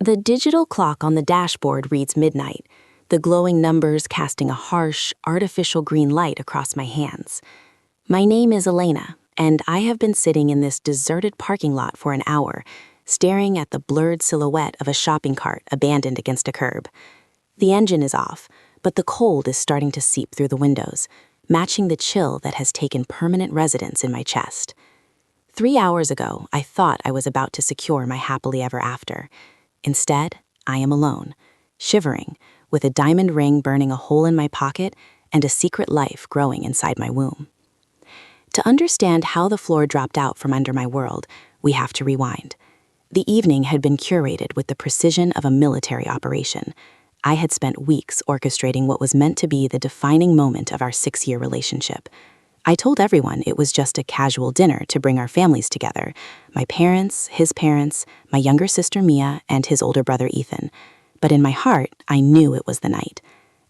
The digital clock on the dashboard reads midnight, the glowing numbers casting a harsh, artificial green light across my hands. My name is Elena, and I have been sitting in this deserted parking lot for an hour, staring at the blurred silhouette of a shopping cart abandoned against a curb. The engine is off, but the cold is starting to seep through the windows, matching the chill that has taken permanent residence in my chest. 3 hours ago, I thought I was about to secure my happily ever after. Instead, I am alone, shivering, with a diamond ring burning a hole in my pocket and a secret life growing inside my womb. To understand how the floor dropped out from under my world, we have to rewind. The evening had been curated with the precision of a military operation. I had spent weeks orchestrating what was meant to be the defining moment of our 6-year relationship. I told everyone it was just a casual dinner to bring our families together, my parents, his parents, my younger sister Mia, and his older brother Ethan. But in my heart, I knew it was the night.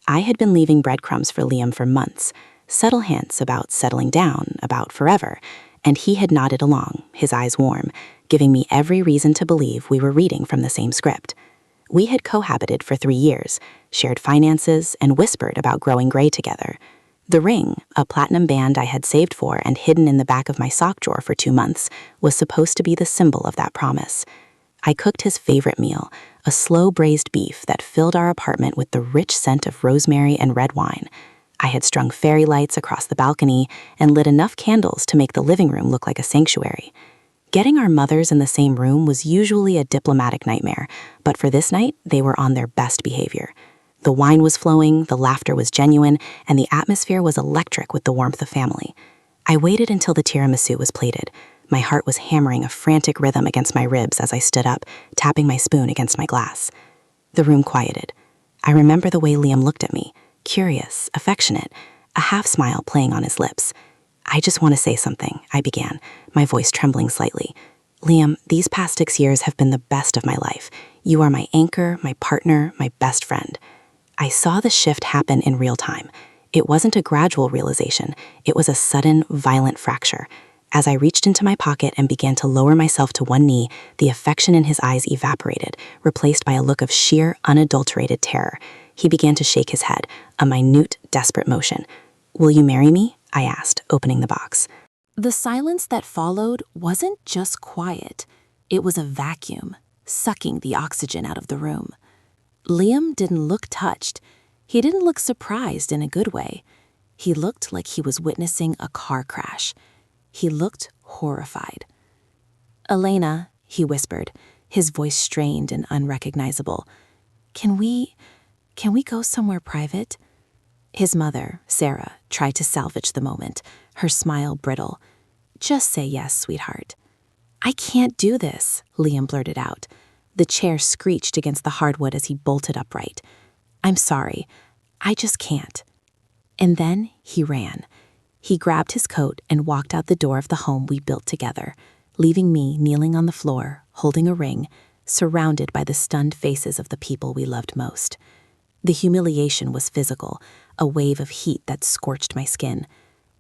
I had been leaving breadcrumbs for Liam for months, subtle hints about settling down, about forever, and he had nodded along, his eyes warm, giving me every reason to believe we were reading from the same script. We had cohabited for 3 years, shared finances, and whispered about growing gray together. The ring, a platinum band I had saved for and hidden in the back of my sock drawer for 2 months, was supposed to be the symbol of that promise. I cooked his favorite meal, a slow braised beef that filled our apartment with the rich scent of rosemary and red wine. I had strung fairy lights across the balcony and lit enough candles to make the living room look like a sanctuary. Getting our mothers in the same room was usually a diplomatic nightmare, but for this night, they were on their best behavior. The wine was flowing, the laughter was genuine, and the atmosphere was electric with the warmth of family. I waited until the tiramisu was plated. My heart was hammering a frantic rhythm against my ribs as I stood up, tapping my spoon against my glass. The room quieted. I remember the way Liam looked at me, curious, affectionate, a half-smile playing on his lips. "I just want to say something," I began, my voice trembling slightly. "Liam, these past 6 years have been the best of my life. You are my anchor, my partner, my best friend." I saw the shift happen in real time. It wasn't a gradual realization. It was a sudden, violent fracture. As I reached into my pocket and began to lower myself to one knee, the affection in his eyes evaporated, replaced by a look of sheer, unadulterated terror. He began to shake his head, a minute, desperate motion. "Will you marry me?" I asked, opening the box. The silence that followed wasn't just quiet. It was a vacuum, sucking the oxygen out of the room. Liam didn't look touched. He didn't look surprised in a good way. He looked like he was witnessing a car crash. He looked horrified. "Elena," he whispered, his voice strained and unrecognizable. Can we go somewhere private?" His mother, Sarah, tried to salvage the moment, her smile brittle. "Just say yes, sweetheart." "I can't do this," Liam blurted out. The chair screeched against the hardwood as he bolted upright. "I'm sorry. I just can't." And then he ran. He grabbed his coat and walked out the door of the home we built together, leaving me kneeling on the floor, holding a ring, surrounded by the stunned faces of the people we loved most. The humiliation was physical, a wave of heat that scorched my skin.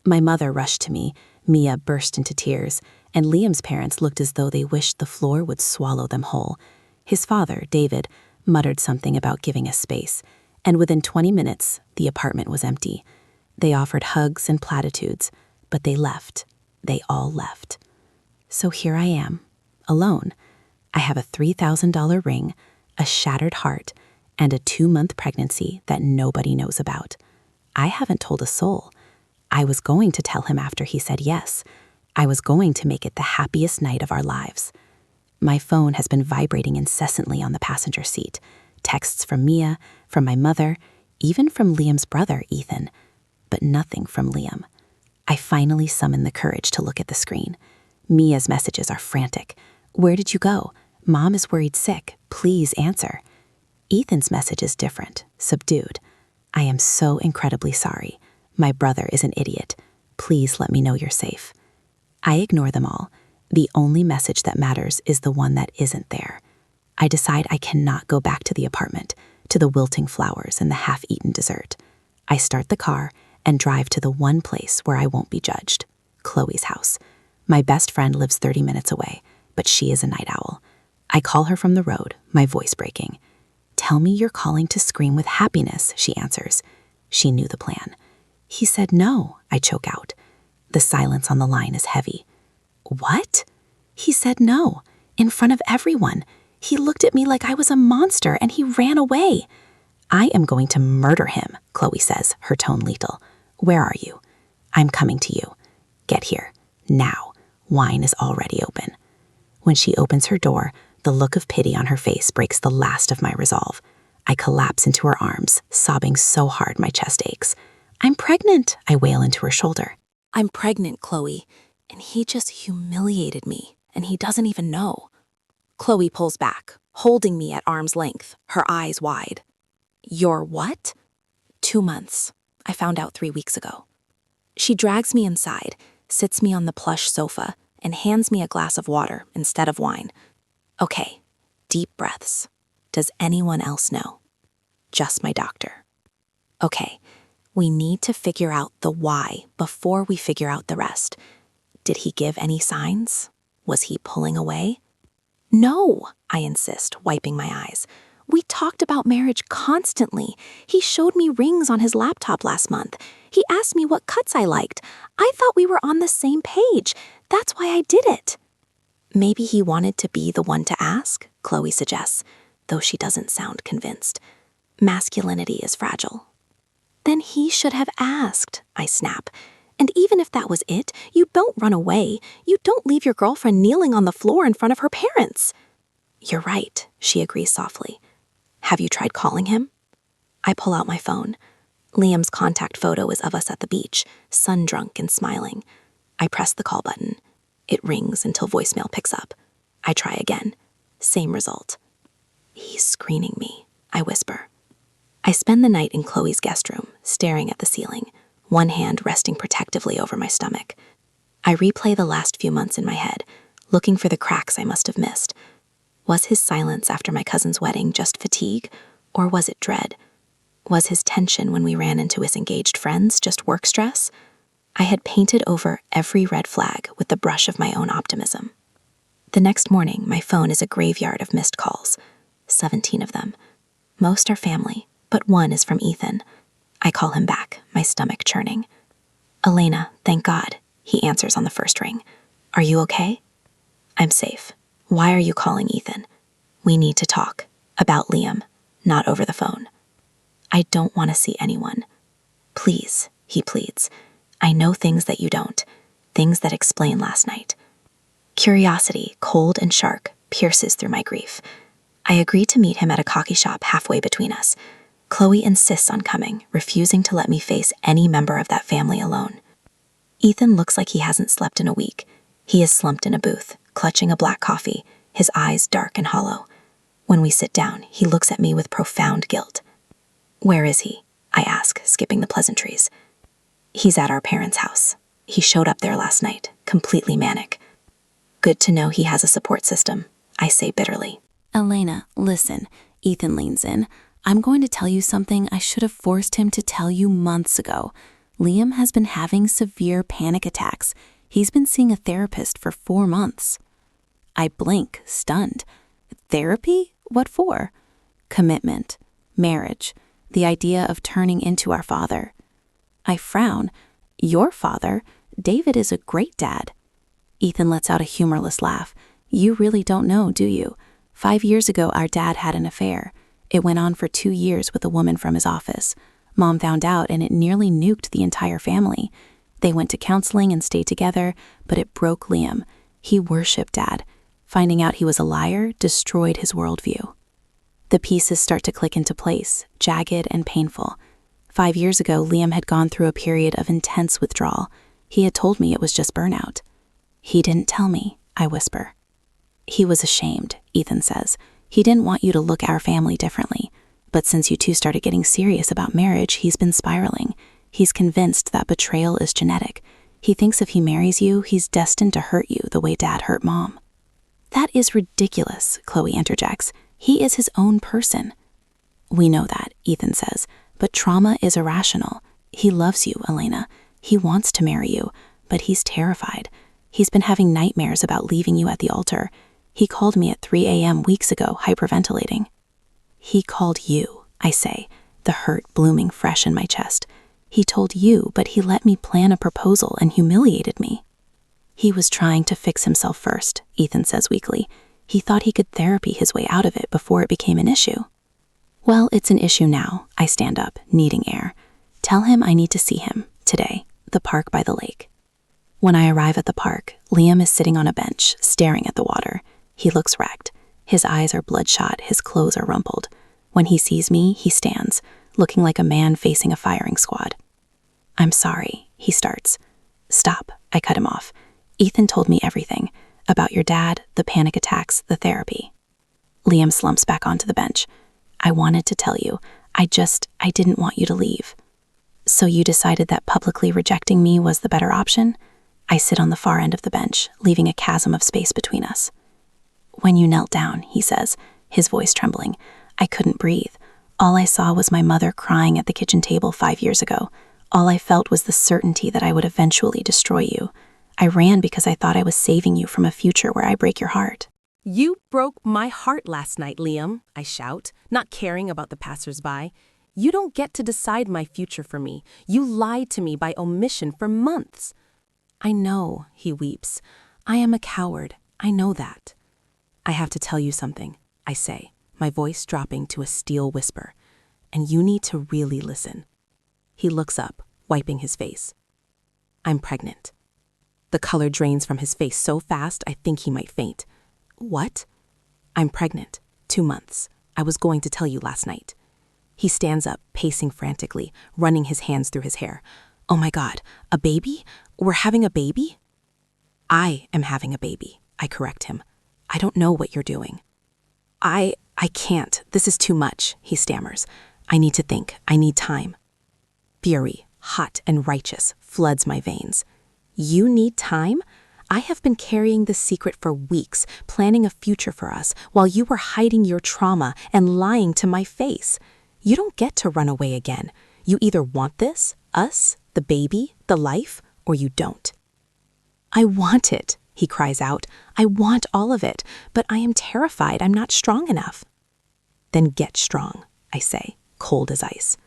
My mother rushed to me, Mia burst into tears, and Liam's parents looked as though they wished the floor would swallow them whole. His father, David, muttered something about giving us space, and within 20 minutes, the apartment was empty. They offered hugs and platitudes, but they left. They all left. So here I am, alone. I have a $3,000 ring, a shattered heart, and a 2-month pregnancy that nobody knows about. I haven't told a soul. I was going to tell him after he said yes. I was going to make it the happiest night of our lives. My phone has been vibrating incessantly on the passenger seat. Texts from Mia, from my mother, even from Liam's brother, Ethan. But nothing from Liam. I finally summon the courage to look at the screen. Mia's messages are frantic. "Where did you go? Mom is worried sick. Please answer." Ethan's message is different, subdued. "I am so incredibly sorry. My brother is an idiot. Please let me know you're safe." I ignore them all. The only message that matters is the one that isn't there. I decide I cannot go back to the apartment, to the wilting flowers and the half-eaten dessert. I start the car and drive to the one place where I won't be judged, Chloe's house. My best friend lives 30 minutes away, but she is a night owl. I call her from the road, my voice breaking. "Tell me you're calling to scream with happiness," she answers. She knew the plan. "He said no," I choke out. The silence on the line is heavy. "What?" "He said no, in front of everyone. He looked at me like I was a monster and he ran away." "I am going to murder him," Chloe says, her tone lethal. "Where are you?" "I'm coming to you." "Get here. Now." Wine is already open. When she opens her door, the look of pity on her face breaks the last of my resolve. I collapse into her arms, sobbing so hard my chest aches. "I'm pregnant," I wail into her shoulder. "I'm pregnant, Chloe, and he just humiliated me, and he doesn't even know." Chloe pulls back, holding me at arm's length, her eyes wide. "You're what?" 2 months. I found out 3 weeks ago. She drags me inside, sits me on the plush sofa, and hands me a glass of water instead of wine. Okay, deep breaths. Does anyone else know? Just my doctor. Okay, we need to figure out the why before we figure out the rest. Did he give any signs? Was he pulling away? "No," I insist, wiping my eyes. "We talked about marriage constantly. He showed me rings on his laptop last month. He asked me what cuts I liked. I thought we were on the same page. That's why I did it." "Maybe he wanted to be the one to ask," Chloe suggests, though she doesn't sound convinced. "Masculinity is fragile." "Then he should have asked," I snap. "And even if that was it, you don't run away. You don't leave your girlfriend kneeling on the floor in front of her parents." "You're right," she agrees softly. "Have you tried calling him?" I pull out my phone. Liam's contact photo is of us at the beach, sun-drunk and smiling. I press the call button. It rings until voicemail picks up. I try again. Same result. "He's screening me," I whisper. I spend the night in Chloe's guest room, staring at the ceiling, one hand resting protectively over my stomach. I replay the last few months in my head, looking for the cracks I must have missed. Was his silence after my cousin's wedding just fatigue, or was it dread? Was his tension when we ran into his engaged friends just work stress? I had painted over every red flag with the brush of my own optimism. The next morning, my phone is a graveyard of missed calls, 17 of them. Most are family, but one is from Ethan. I call him back, my stomach churning. "Elena, thank God," he answers on the first ring. "Are you okay?" "I'm safe. Why are you calling Ethan?" "We need to talk. About Liam, not over the phone." "I don't want to see anyone." "Please," he pleads. "I know things that you don't, things that explain last night." Curiosity, cold and sharp, pierces through my grief. I agree to meet him at a coffee shop halfway between us. Chloe insists on coming, refusing to let me face any member of that family alone. Ethan looks like he hasn't slept in a week. He is slumped in a booth, clutching a black coffee, his eyes dark and hollow. When we sit down, he looks at me with profound guilt. "Where is he?" I ask, skipping the pleasantries. "He's at our parents' house. He showed up there last night, completely manic." "Good to know he has a support system," I say bitterly. "Elena, listen," Ethan leans in. "I'm going to tell you something I should have forced him to tell you months ago. Liam has been having severe panic attacks. He's been seeing a therapist for 4 months. I blink, stunned. Therapy? What for? Commitment, marriage, the idea of turning into our father. I frown. Your father? David is a great dad. Ethan lets out a humorless laugh. You really don't know, do you? 5 years ago, our dad had an affair. It went on for 2 years with a woman from his office. Mom found out and it nearly nuked the entire family. They went to counseling and stayed together, but it broke Liam. He worshipped Dad. Finding out he was a liar destroyed his worldview. The pieces start to click into place, jagged and painful. 5 years ago, Liam had gone through a period of intense withdrawal. He had told me it was just burnout. He didn't tell me, I whisper. He was ashamed, Ethan says. He didn't want you to look at our family differently. But since you two started getting serious about marriage, he's been spiraling. He's convinced that betrayal is genetic. He thinks if he marries you, he's destined to hurt you the way Dad hurt Mom. That is ridiculous, Chloe interjects. He is his own person. We know that, Ethan says, but trauma is irrational. He loves you, Elena. He wants to marry you, but he's terrified. He's been having nightmares about leaving you at the altar. He called me at 3 a.m. weeks ago, hyperventilating. He called you, I say, the hurt blooming fresh in my chest. He told you, but he let me plan a proposal and humiliated me. He was trying to fix himself first, Ethan says weakly. He thought he could therapy his way out of it before it became an issue. Well, it's an issue now. I stand up, needing air. Tell him I need to see him, today, the park by the lake. When I arrive at the park, Liam is sitting on a bench, staring at the water. He looks wrecked. His eyes are bloodshot, his clothes are rumpled. When he sees me, he stands, looking like a man facing a firing squad. I'm sorry, he starts. Stop, I cut him off. Ethan told me everything, about your dad, the panic attacks, the therapy. Liam slumps back onto the bench. I wanted to tell you, I didn't want you to leave. So you decided that publicly rejecting me was the better option? I sit on the far end of the bench, leaving a chasm of space between us. When you knelt down, he says, his voice trembling, I couldn't breathe. All I saw was my mother crying at the kitchen table 5 years ago. All I felt was the certainty that I would eventually destroy you. I ran because I thought I was saving you from a future where I break your heart. You broke my heart last night, Liam, I shout, not caring about the passersby. You don't get to decide my future for me. You lied to me by omission for months. I know, he weeps. I am a coward. I know that. I have to tell you something, I say, my voice dropping to a steel whisper. And you need to really listen. He looks up, wiping his face. I'm pregnant. The color drains from his face so fast I think he might faint. What? I'm pregnant. 2 months. I was going to tell you last night. He stands up, pacing frantically, running his hands through his hair. Oh my God, a baby? We're having a baby? I am having a baby, I correct him. I don't know what you're doing. I can't. This is too much, he stammers. I need to think. I need time. Fury, hot and righteous, floods my veins. You need time? I have been carrying this secret for weeks, planning a future for us, while you were hiding your trauma and lying to my face. You don't get to run away again. You either want this, us, the baby, the life, or you don't. I want it, he cries out. I want all of it, but I am terrified I'm not strong enough. Then get strong, I say, cold as ice.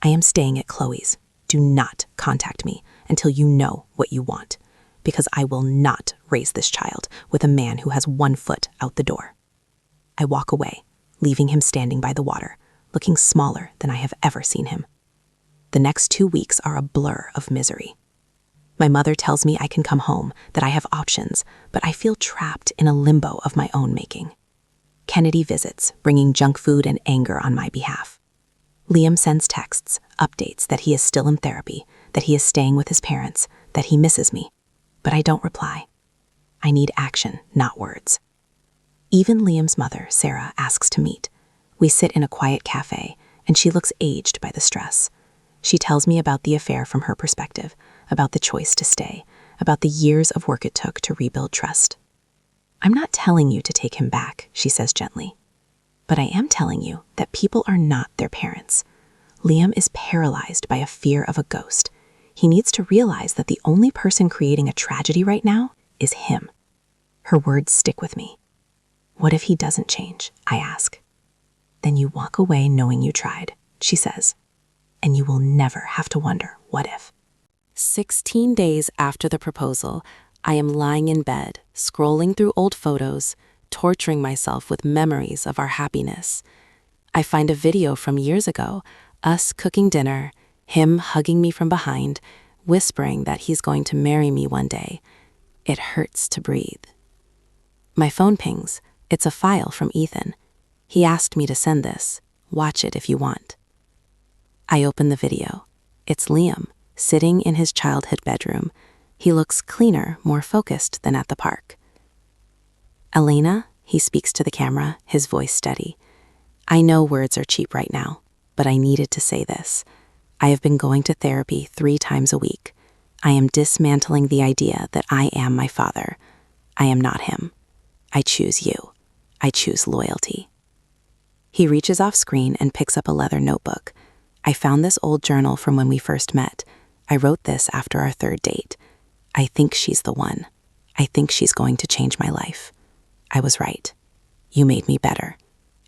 I am staying at Chloe's. Do not contact me until you know what you want, because I will not raise this child with a man who has 1 foot out the door. I walk away, leaving him standing by the water, looking smaller than I have ever seen him. The next 2 weeks are a blur of misery. My mother tells me I can come home, that I have options, but I feel trapped in a limbo of my own making. Kennedy visits, bringing junk food and anger on my behalf. Liam sends texts, updates that he is still in therapy, that he is staying with his parents, that he misses me. But I don't reply. I need action, not words. Even Liam's mother, Sarah, asks to meet. We sit in a quiet cafe, and she looks aged by the stress. She tells me about the affair from her perspective, about the choice to stay, about the years of work it took to rebuild trust. I'm not telling you to take him back, she says gently. But I am telling you that people are not their parents. Liam is paralyzed by a fear of a ghost. He needs to realize that the only person creating a tragedy right now is him. Her words stick with me. What if he doesn't change? I ask. Then you walk away knowing you tried, she says. And you will never have to wonder what if. 16 days after the proposal, I am lying in bed, scrolling through old photos, torturing myself with memories of our happiness. I find a video from years ago, us cooking dinner, him hugging me from behind, whispering that he's going to marry me one day. It hurts to breathe. My phone pings. It's a file from Ethan. He asked me to send this. Watch it if you want. I open the video. It's Liam, sitting in his childhood bedroom. He looks cleaner, more focused than at the park. Elena, he speaks to the camera, his voice steady. I know words are cheap right now, but I needed to say this. I have been going to therapy 3 times a week. I am dismantling the idea that I am my father. I am not him. I choose you. I choose loyalty. He reaches off screen and picks up a leather notebook. I found this old journal from when we first met. I wrote this after our 3rd date. I think she's the one. I think she's going to change my life. I was right. You made me better.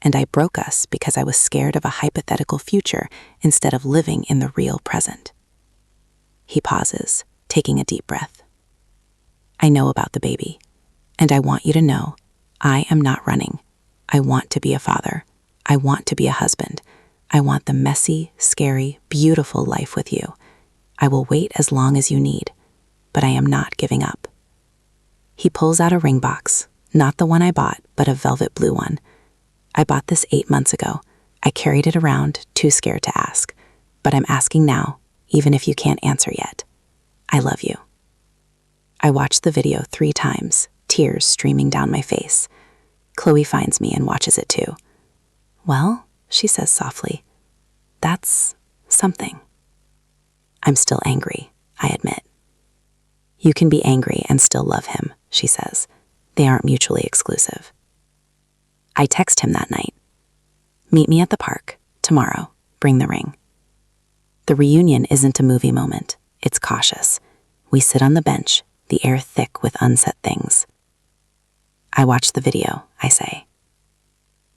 And I broke us because I was scared of a hypothetical future instead of living in the real present. He pauses, taking a deep breath. I know about the baby, and I want you to know I am not running. I want to be a father. I want to be a husband. I want the messy, scary, beautiful life with you. I will wait as long as you need, but I am not giving up. He pulls out a ring box, not the one I bought, but a velvet blue one. I bought this 8 months ago. I carried it around, too scared to ask. But I'm asking now, even if you can't answer yet. I love you. I watched the video 3 times, tears streaming down my face. Chloe finds me and watches it too. Well, she says softly, that's something. I'm still angry, I admit. You can be angry and still love him, she says. They aren't mutually exclusive. I text him that night. Meet me at the park, tomorrow. Bring the ring. The reunion isn't a movie moment. It's cautious. We sit on the bench, the air thick with unsaid things. I watch the video, I say.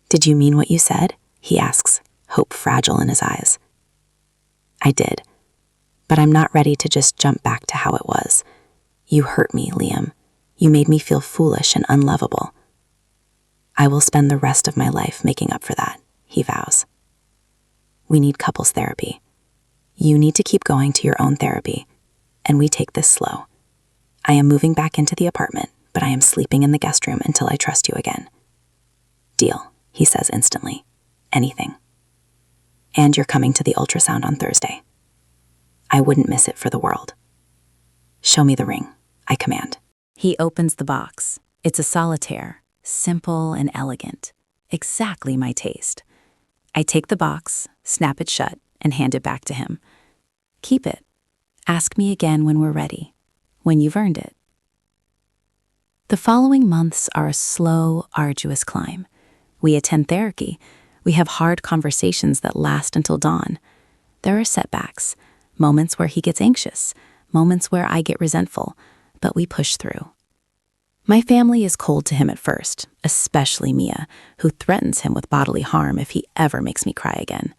Did you mean what you said? He asks, hope fragile in his eyes. I did, but I'm not ready to just jump back to how it was. You hurt me, Liam. You made me feel foolish and unlovable. I will spend the rest of my life making up for that, he vows. We need couples therapy. You need to keep going to your own therapy, and we take this slow. I am moving back into the apartment, but I am sleeping in the guest room until I trust you again. Deal, he says instantly. Anything. And you're coming to the ultrasound on Thursday. I wouldn't miss it for the world. Show me the ring, I command. He opens the box. It's a solitaire, simple and elegant, exactly my taste. I take the box, snap it shut, and hand it back to him. Keep it. Ask me again when we're ready, when you've earned it. The following months are a slow, arduous climb. We attend therapy. We have hard conversations that last until dawn. There are setbacks, moments where he gets anxious, moments where I get resentful, but we push through. My family is cold to him at first, especially Mia, who threatens him with bodily harm if he ever makes me cry again.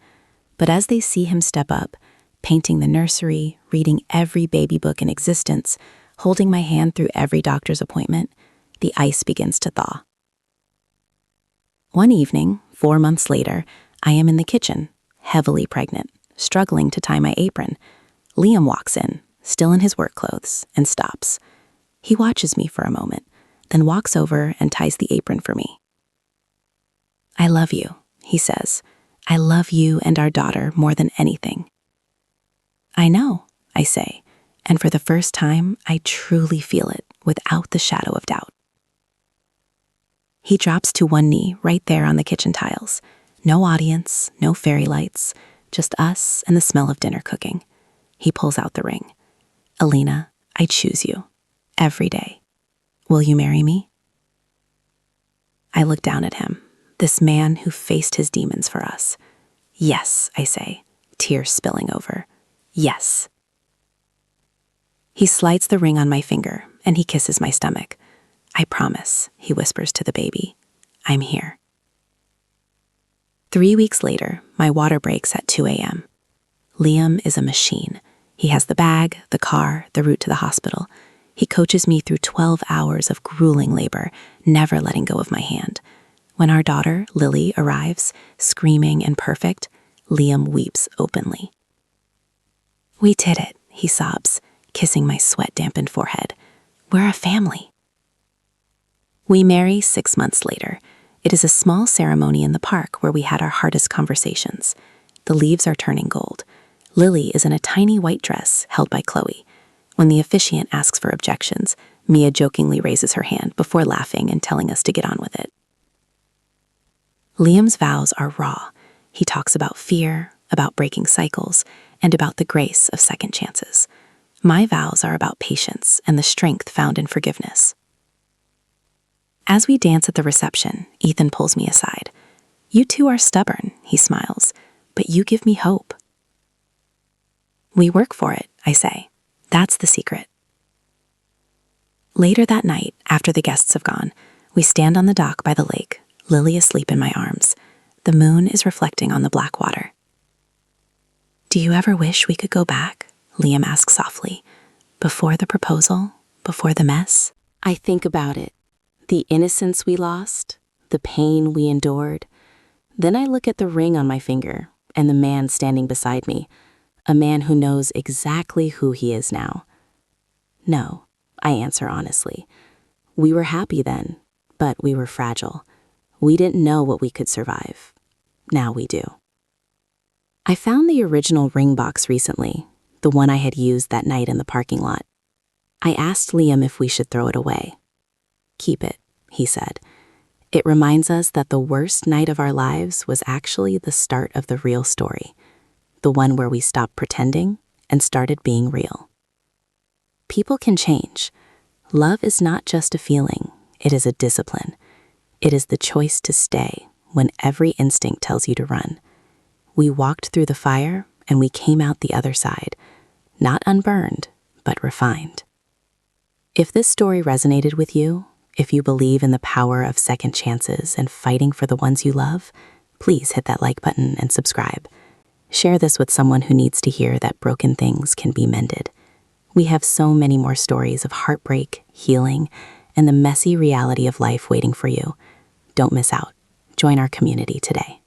But as they see him step up, painting the nursery, reading every baby book in existence, holding my hand through every doctor's appointment, the ice begins to thaw. One evening, 4 months later, I am in the kitchen, heavily pregnant, struggling to tie my apron. Liam walks in, still in his work clothes, and stops. He watches me for a moment, then walks over and ties the apron for me. I love you, he says. I love you and our daughter more than anything. I know, I say, and for the first time, I truly feel it without the shadow of doubt. He drops to one knee right there on the kitchen tiles. No audience, no fairy lights, just us and the smell of dinner cooking. He pulls out the ring. Alina, I choose you. Every day. Will you marry me? I look down at him, this man who faced his demons for us. Yes, I say, tears spilling over. Yes. He slides the ring on my finger, and he kisses my stomach. I promise, he whispers to the baby. I'm here. 3 weeks later, my water breaks at 2 a.m. Liam is a machine. He has the bag, the car, the route to the hospital. He coaches me through 12 hours of grueling labor, never letting go of my hand. When our daughter, Lily, arrives, screaming and perfect, Liam weeps openly. We did it, he sobs, kissing my sweat-dampened forehead. We're a family. We marry 6 months later. It is a small ceremony in the park where we had our hardest conversations. The leaves are turning gold. Lily is in a tiny white dress held by Chloe. When the officiant asks for objections, Mia jokingly raises her hand before laughing and telling us to get on with it. Liam's vows are raw. He talks about fear, about breaking cycles, and about the grace of second chances. My vows are about patience and the strength found in forgiveness. As we dance at the reception, Ethan pulls me aside. You two are stubborn, he smiles, but you give me hope. We work for it, I say. That's the secret. Later that night, after the guests have gone, We stand on the dock by the lake, Lily asleep in my arms. The moon is reflecting on the black water. Do you ever wish we could go back? Liam asks softly. Before the proposal? Before the mess? I think about it. The innocence we lost, the pain we endured. Then I look at the ring on my finger and the man standing beside me, a man who knows exactly who he is now. No, I answer honestly. We were happy then, but we were fragile. We didn't know what we could survive. Now we do. I found the original ring box recently, the one I had used that night in the parking lot. I asked Liam if we should throw it away. Keep it, he said. It reminds us that the worst night of our lives was actually the start of the real story, the one where we stopped pretending and started being real. People can change. Love is not just a feeling, it is a discipline. It is the choice to stay when every instinct tells you to run. We walked through the fire and we came out the other side, not unburned, but refined. If this story resonated with you, if you believe in the power of second chances and fighting for the ones you love, please hit that like button and subscribe. Share this with someone who needs to hear that broken things can be mended. We have so many more stories of heartbreak, healing, and the messy reality of life waiting for you. Don't miss out. Join our community today.